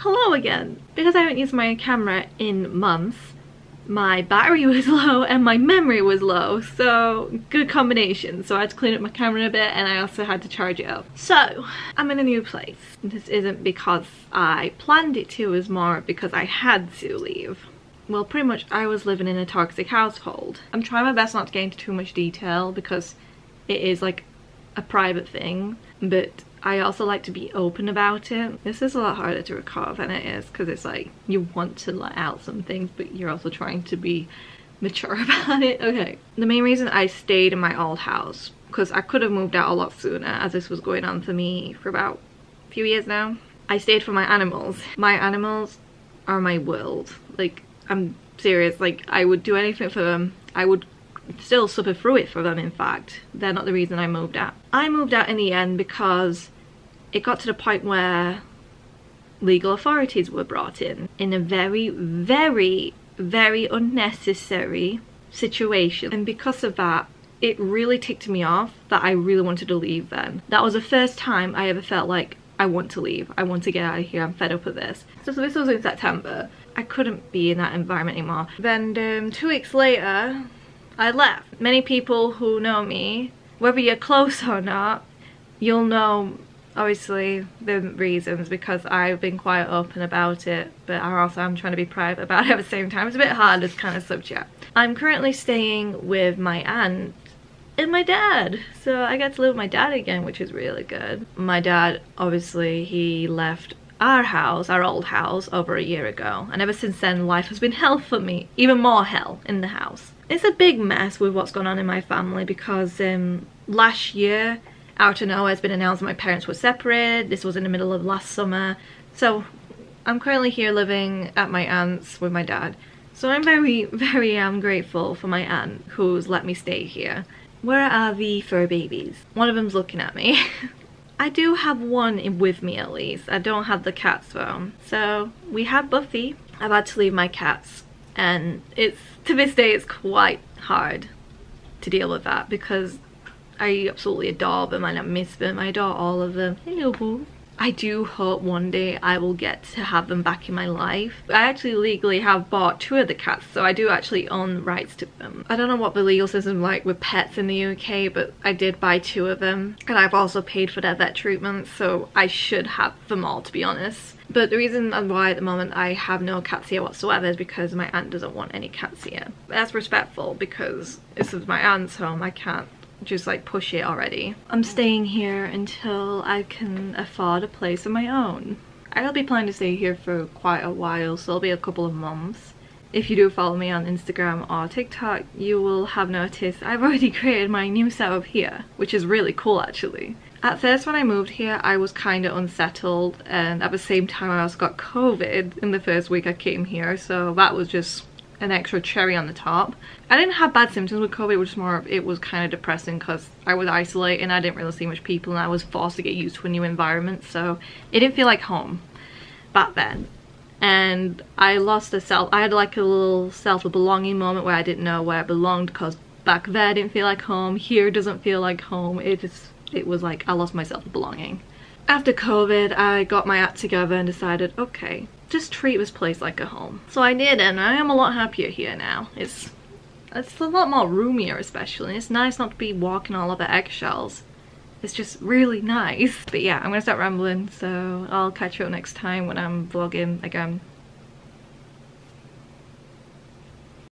hello again. Because I haven't used my camera in months, my battery was low and my memory was low, so good combination. So I had to clean up my camera a bit and I also had to charge it up. So I'm in a new place. This isn't because I planned it to, it was more because I had to leave. Well, pretty much I was living in a toxic household. I'm trying my best not to get into too much detail because it is like a private thing, but I also like to be open about it. This is a lot harder to record than it is because it's like you want to let out some things but you're also trying to be mature about it. Okay, the main reason I stayed in my old house, because I could have moved out a lot sooner as this was going on for me for about a few years now. I stayed for my animals. My animals are my world. Like, I'm serious, like I would do anything for them. I would still suffer through it for them, in fact. They're not the reason I moved out. I moved out in the end because it got to the point where legal authorities were brought in a very, very, very unnecessary situation. And because of that, it really ticked me off that I really wanted to leave then. That was the first time I ever felt like I want to leave. I want to get out of here. I'm fed up with this. So this was in September. I couldn't be in that environment anymore. Then 2 weeks later, I left. Many people who know me, whether you're close or not, you'll know obviously the reasons because I've been quite open about it, but I'm trying to be private about it at the same time. It's a bit hard, this kind of subject. I'm currently staying with my aunt and my dad, so I get to live with my dad again, which is really good. My dad, obviously, he left our house, our old house, over a year ago, and ever since then life has been hell for me. Even more hell in the house. It's a big mess with what's going on in my family because last year, out of nowhere, it's been announced that my parents were separated. This was in the middle of last summer. So I'm currently here living at my aunt's with my dad. So I'm very, very grateful for my aunt who's let me stay here. Where are the fur babies? One of them's looking at me. I do have one with me at least. I don't have the cats though. So we have Buffy. I've had to leave my cats, and it's, to this day, it's quite hard to deal with that because I absolutely adore them and I miss them. I adore all of them. Hello, boo. I do hope one day I will get to have them back in my life. I actually legally have bought 2 of the cats, so I do actually own rights to them. I don't know what the legal system is like with pets in the UK, but I did buy 2 of them. And I've also paid for their vet treatment, so I should have them all, to be honest. But the reason why at the moment I have no cats here whatsoever is because my aunt doesn't want any cats here. That's respectful because this is my aunt's home. I can't just like push it already. I'm staying here until I can afford a place of my own. I'll be planning to stay here for quite a while, so it'll be a couple of months. If you do follow me on Instagram or TikTok, you will have noticed I've already created my new setup here, which is really cool actually. At first when I moved here, I was kind of unsettled, and at the same time I also got COVID in the first week I came here, so that was just an extra cherry on the top. I didn't have bad symptoms with COVID, which was more of, it was kind of depressing because I was isolated and I didn't really see much people and I was forced to get used to a new environment, so it didn't feel like home back then. And I had like a little self of belonging moment where I didn't know where I belonged because back there I didn't feel like home, here doesn't feel like home. It was like I lost my self of belonging. After COVID, I got my act together and decided, okay, just treat this place like a home. So I did, and I am a lot happier here now. It's a lot more roomier especially. It's nice not to be walking all over eggshells. It's just really nice. But yeah, I'm gonna start rambling, so I'll catch you up next time when I'm vlogging again.